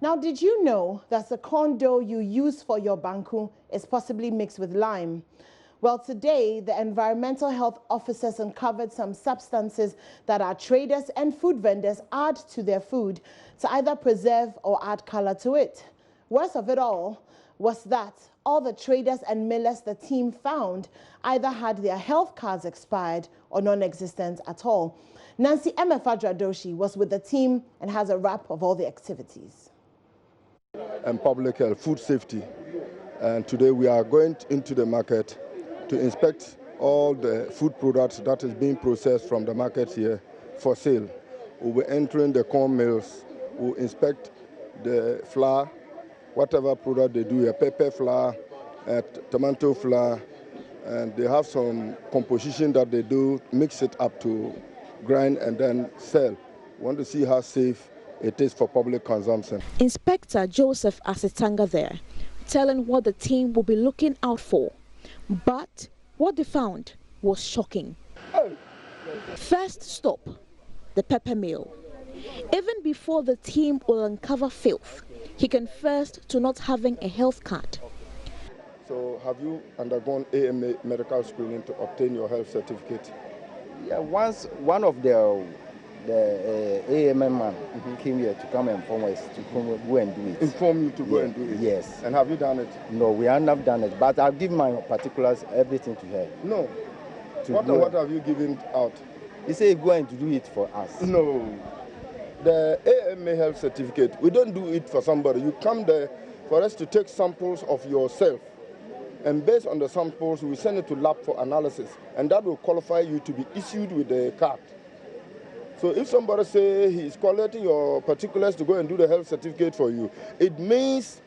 Now, did you know that the corn dough you use for your banku is possibly mixed with lime? Well, today, the environmental health officers uncovered some substances that our traders and food vendors add to their food to either preserve or add color to it. Worst of it all was that all the traders and millers the team found either had their health cards expired or non-existent at all. Nancy Emefadradoshi was with the team and has a wrap of all the activities. And public health, food safety. And today we are going into the market to inspect all the food products that is being processed from the market here for sale. We'll be entering the corn mills, we'll inspect the flour, whatever product they do, a pepper flour, tomato flour, and they have some composition that they do, mix it up to grind and then sell. We want to see how safe it is for public consumption. Inspector Joseph Asitanga there, telling what the team will be looking out for. But what they found was shocking. First stop, the pepper mill. Even before the team will uncover filth, he confessed to not having a health card. So have you undergone AMA medical screening to obtain your health certificate? Yeah, once one of the AMM man came here to come and inform us to go and do it. Inform you to go and do it? Yes. And have you done it? No, we have not done it, but I'll give my particulars, everything to her. No. What have you given out? He said go and do it for us. No. The AMA health certificate, we don't do it for somebody. You come there for us to take samples of yourself. And based on the samples, we send it to lab for analysis. And that will qualify you to be issued with the card. So if somebody say he is collecting your particulars to go and do the health certificate for you, it means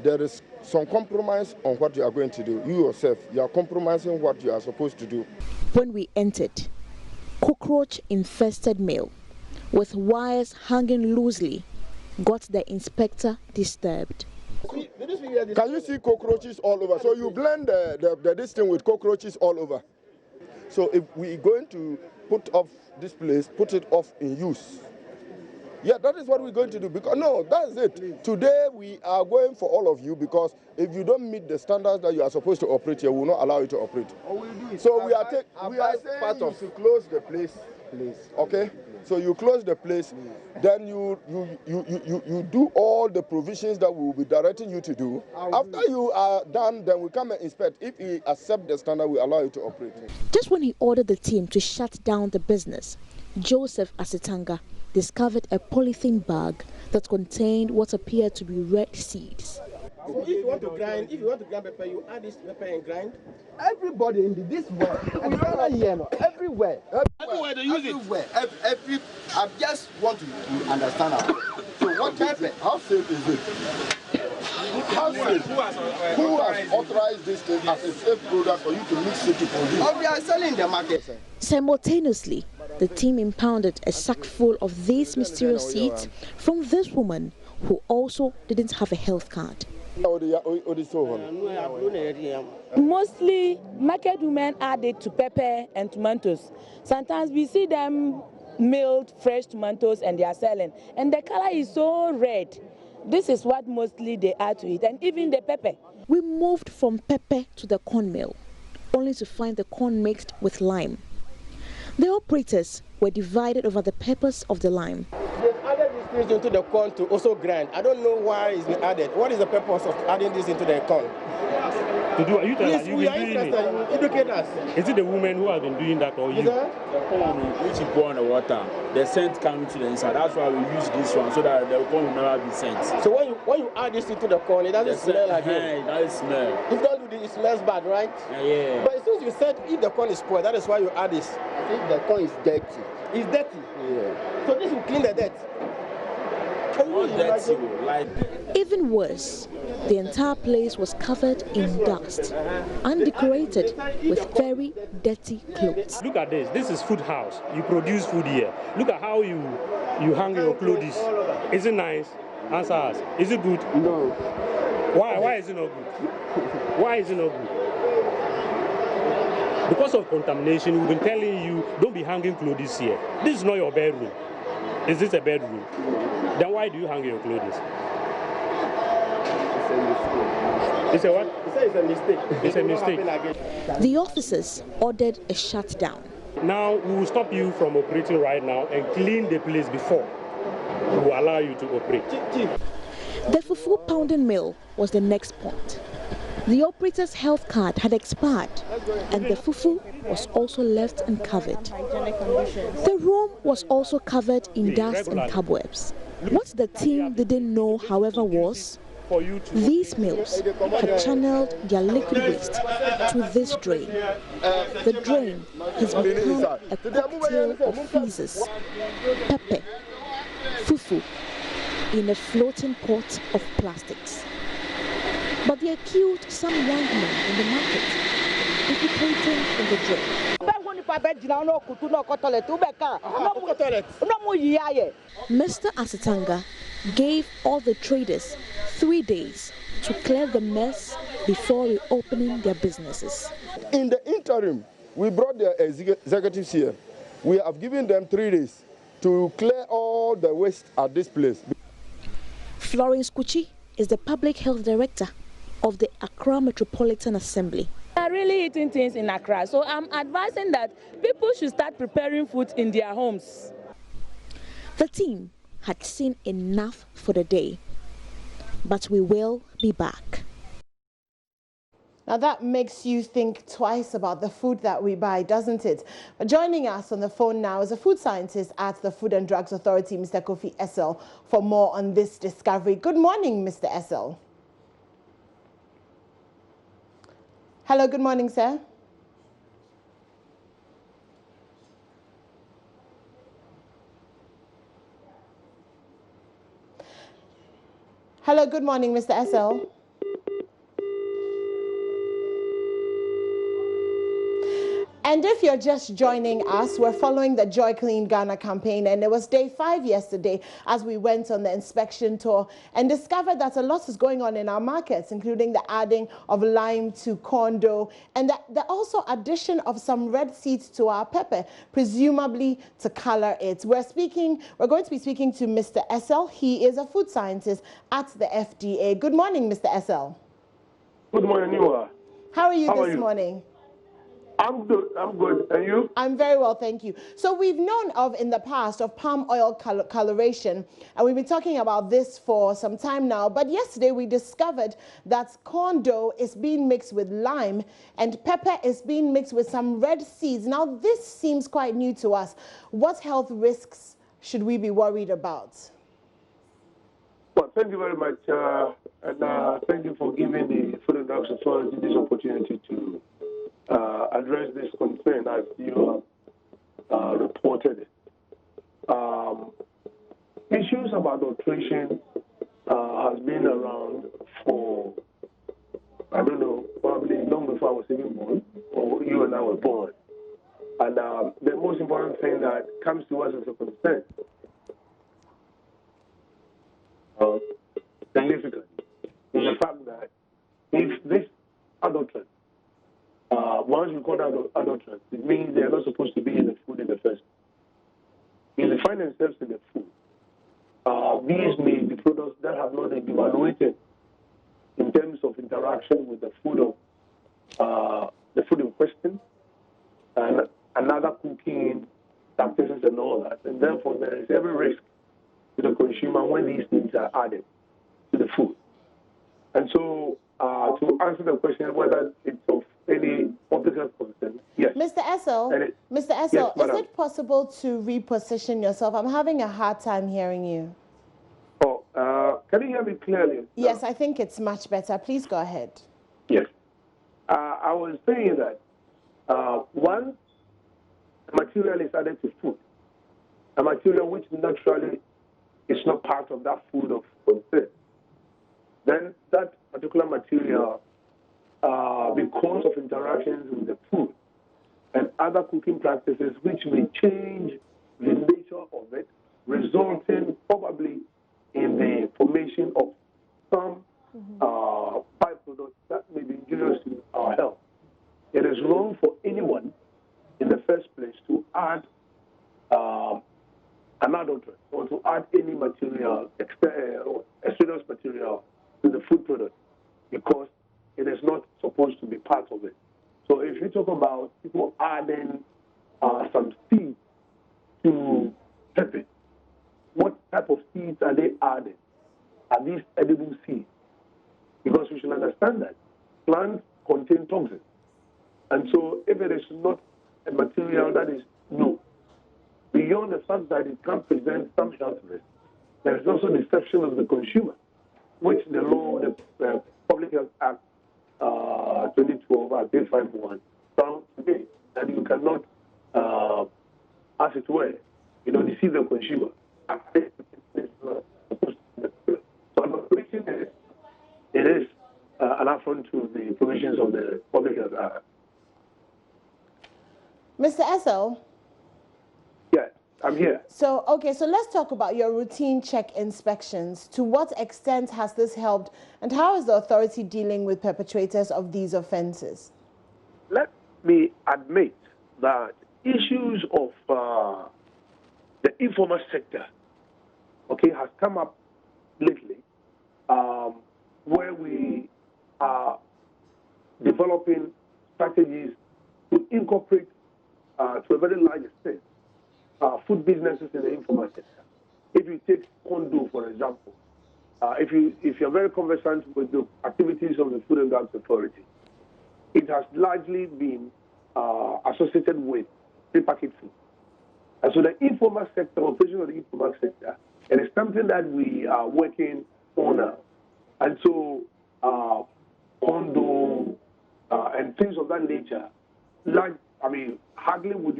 there is some compromise on what you are going to do. You yourself, you are compromising what you are supposed to do. When we entered, cockroach-infested mill with wires hanging loosely got the inspector disturbed. Can you see cockroaches all over? So you blend this thing with cockroaches all over. So if we're going to put off this place, put it off in use. Yeah, that is what we're going to do. Because no, that's it. Today we are going for all of you, because if you don't meet the standards that you are supposed to operate here, we will not allow you to operate. So we are saying to close the place, please. Okay? So you close the place, then you do all the provisions that we will be directing you to do. After you are done, then we come and inspect. If we accept the standard, we allow you to operate. Just when he ordered the team to shut down the business, Joseph Asitanga discovered a polythene bag that contained what appeared to be red seeds. So if you want to grind pepper, you add this pepper and grind. Everybody in this world, everywhere. Everywhere they use it. I just want to understand how. So what how safe is it? How safe? Who has authorized this thing as a safe product for you to mix it to produce? Oh, we are selling in the market. Simultaneously, the team impounded a sack full of these mysterious seeds from this woman who also didn't have a health card. Mostly market women add it to pepper and tomatoes. Sometimes we see them milled fresh tomatoes and they are selling, and the color is so red. This is what mostly they add to it, and even the pepper. We moved from pepper to the corn mill, only to find the corn mixed with lime. The operators were divided over the purpose of the lime. They've added these things into the corn to also grind. I don't know why it's been added. What is the purpose of adding this into the corn? To do, you Please, we are interested. Educate us. Is it the woman who has been doing that, or you? The corn which you pour on the water, the scent comes to the inside. That's why we use this one, so that the corn will never be sent. So when you add this into the corn, it doesn't smell like it. It doesn't smell. If you don't do this, it smells bad, right? Yeah. But since you said if the corn is spoiled, that is why you add this. If the corn is dirty. It's dirty. Yeah. So this will clean the dirt. Even worse, the entire place was covered in dust, undecorated with very dirty clothes. Look at this. This is food house. You produce food here. Look at how you hang your clothes. Is it nice? Answer us. Is it good? No. Why is it not good? Why is it not good? Because of contamination, we've been telling you, don't be hanging clothes here. This is not your bedroom. Is this a bedroom? Then why do you hang your clothes? it's a mistake. It's a what? He said it's a mistake. It's a It will not mistake. happen again. The officers ordered a shutdown. Now we will stop you from operating right now and clean the place before we will allow you to operate. The fufu pounding mill was the next point. The operator's health card had expired and the fufu was also left uncovered. The room was also covered in dust and cobwebs. What the team didn't know, however, was these mills had channeled their liquid waste to this drain. The drain has become a cocktail of feces, pepper, fufu in a floating pot of plastics. But they accused some young men in the market defecating in the drain. Mr. Asitanga gave all the traders 3 days to clear the mess before reopening their businesses. In the interim, we brought the executives here. We have given them 3 days to clear all the waste at this place. Florence Kuchi is the public health director of the Accra Metropolitan Assembly. We are really eating things in Accra, so I'm advising that people should start preparing food in their homes. The team had seen enough for the day, but we will be back. Now that makes you think twice about the food that we buy, doesn't it? But joining us on the phone now is a food scientist at the Food and Drugs Authority, Mr. Kofi Essel, for more on this discovery. Good morning, Mr. Essel. Hello, good morning, sir. Hello, good morning, Mr. Essel. And if you're just joining us, we're following the JoyCleanGhana campaign, and it was day 5 yesterday as we went on the inspection tour and discovered that a lot is going on in our markets, including the adding of lime to corn dough and the also addition of some red seeds to our pepper, presumably to color it. We're going to be speaking to Mr. Essel. He is a food scientist at the FDA. Good morning, Mr. Essel. Good morning, Niwa. How are you this morning? I'm good. I'm good. And you? I'm very well, thank you. So we've known of in the past of palm oil coloration, and we've been talking about this for some time now. But yesterday we discovered that corn dough is being mixed with lime and pepper is being mixed with some red seeds. Now this seems quite new to us. What health risks should we be worried about? Well, thank you very much, and thank you for giving the Food and Drugs Authority this opportunity to address this concern as you reported it. Issues about nutrition has been around for, I don't know, probably long before I was even born, or you and I were born. And the most important thing that comes to us as a concern significantly is the fact that if this adulterant, once we call that adulterant, it means they are not supposed to be in the food in the first place. If they find themselves in the food, these may be products that have not been evaluated in terms of interaction with the food in question, and another cooking practices and all that. And therefore, there is every risk to the consumer when these things are added to the food. And so, to answer the question whether it's of any public health concern, yes. Mr. Essel, yes, is it possible to reposition yourself? I'm having a hard time hearing you. Oh, can you hear me clearly? Yes, I think it's much better. Please go ahead. Yes. I was saying that once a material is added to food, a material which naturally is not part of that food of concern, then that particular material, because of interactions with the food and other cooking practices which may change the nature of it, resulting probably in the formation of some byproducts that may be injurious to our health. It is wrong for anyone in the first place to add an adulterant or to add any material, extraneous material to the food product. because it is not supposed to be part of it. So if you talk about people adding some seeds to pepper, what type of seeds are they adding? Are these edible seeds? Because we should understand that plants contain toxins. And so if it is not a material that is known, beyond the fact that it can present some health risks, there is also deception of the consumer, which the law, the Public Health Act 2012, Article 51, found today that you cannot, as it were, deceive the consumer. So I'm preaching it is an affront to the provisions of the Public Health Act. Mr. Essel? Yes, I'm here. So let's talk about your routine check inspections. To what extent has this helped, and how is the authority dealing with perpetrators of these offenses? Let me admit that issues of the informal sector, has come up lately, where we are developing strategies to incorporate to a very large extent food businesses in the informal sector. If you take condo, for example, if you're very conversant with the activities of the Food and Drugs Authority, it has largely been associated with prepackaged food. And so the informal sector, operation of the informal sector, it is something that we are working on now. And so condo and things of that nature, hardly would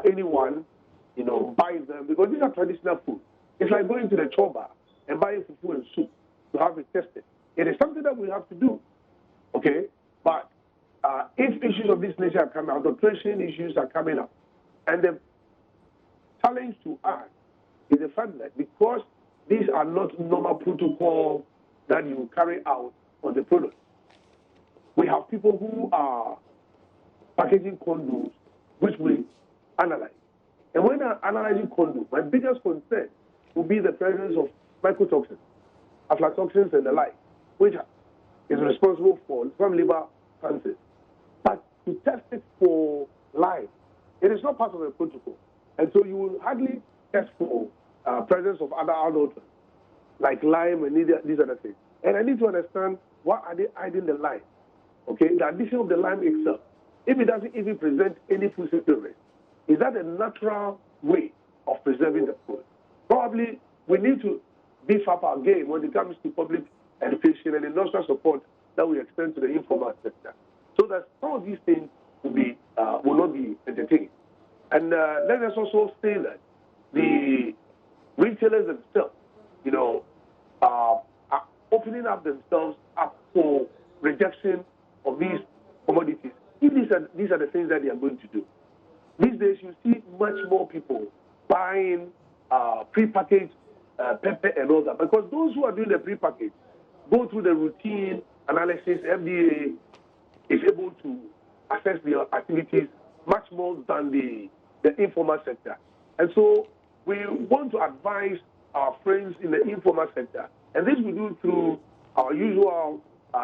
anyone, buy them, because these are traditional food. It's like going to the choba and buying fufu and soup to have it tested. It is something that we have to do, okay? But if issues of this nature are coming, adulteration issues are coming up, and the challenge to us is the fact that because these are not normal protocol that you carry out on the product, we have people who are packaging condoms, which we analyze. And when I'm analyzing condoms, my biggest concern will be the presence of mycotoxins, aflatoxins, and the like, which is responsible for some liver cancers. But to test it for Lyme, it is not part of the protocol. And so you will hardly test for presence of other adulterants, like Lyme and these other things. And I need to understand, why are they adding the Lyme? Okay, the addition of the Lyme itself, if it doesn't even present any food safety risk, is that a natural way of preserving the food? Probably we need to beef up our game when it comes to public education and industrial support that we extend to the informal sector, so that some of these things will not be entertained. And let us also say that the retailers themselves, are opening up themselves up for rejection of these commodities. If these are the things that they are going to do. These days, you see much more people buying prepackaged pepper and all that, because those who are doing the prepackaged go through the routine analysis. FDA is able to assess their activities much more than the informal sector. And so we want to advise our friends in the informal sector, and this we do through our usual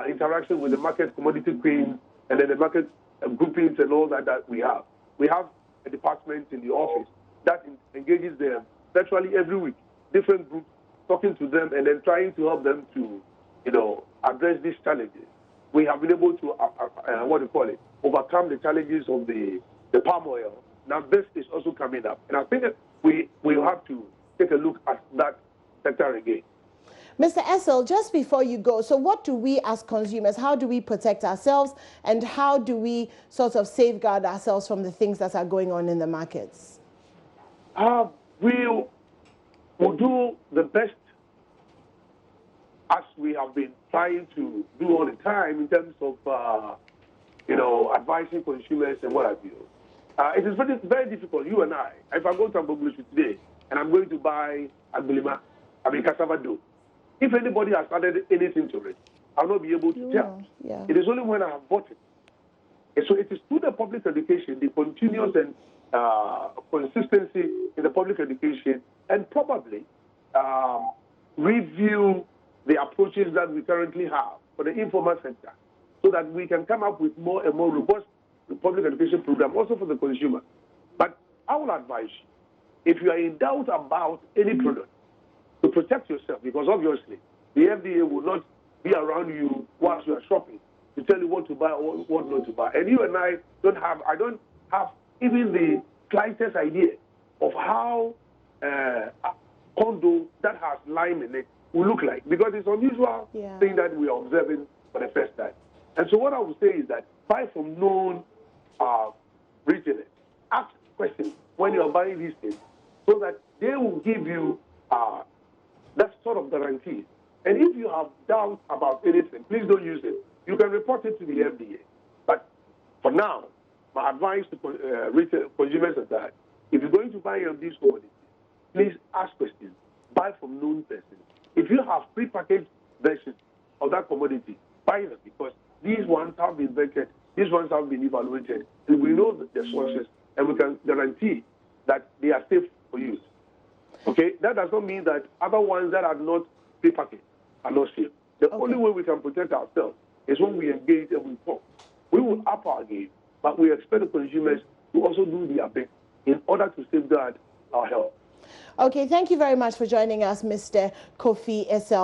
interaction with the market commodity queens and then the market groupings and all that we have. We have a department in the office that engages them virtually every week, different groups, talking to them and then trying to help them to, address these challenges. We have been able to, overcome the challenges of the palm oil. Now this is also coming up. And I think that we will have to take a look at that sector again. Mr. Essel, just before you go, so what do we as consumers, how do we protect ourselves, and how do we sort of safeguard ourselves from the things that are going on in the markets? We will do the best, as we have been trying to do all the time, in terms of, advising consumers and what have you. It is very, very difficult, you and I. If I go to Amboglushi today and I'm going to buy cassava dough, if anybody has added anything to it, I'll not be able to tell. Yeah. It is only when I have bought it. And so it is through the public education, the continuous and consistency in the public education, and probably review the approaches that we currently have for the informal sector so that we can come up with more and more robust public education program also for the consumer. But I will advise you, if you are in doubt about any product, to protect yourself, because obviously the FDA will not be around you whilst you are shopping to tell you what to buy or what not to buy. And you and I don't have even the slightest idea of how a condo that has lime in it will look like, because it's unusual thing that we are observing for the first time. And so what I would say is that buy from known retailers. Ask questions when you are buying these things so that they will give you that sort of guarantee. And if you have doubts about anything, please don't use it. You can report it to the FDA. But for now, my advice to retail consumers is that if you're going to buy any of these commodities, please ask questions. Buy from known persons. If you have prepackaged versions of that commodity, buy them, because these ones have been vetted, these ones have been evaluated, and we know the sources, and we can guarantee that they are safe for use. Okay, that does not mean that other ones that are not prepackaged are not safe. The only way we can protect ourselves is when we engage and we talk. We will up our game, but we expect the consumers to also do their bit in order to safeguard our health. Okay, thank you very much for joining us, Mr. Kofi SL.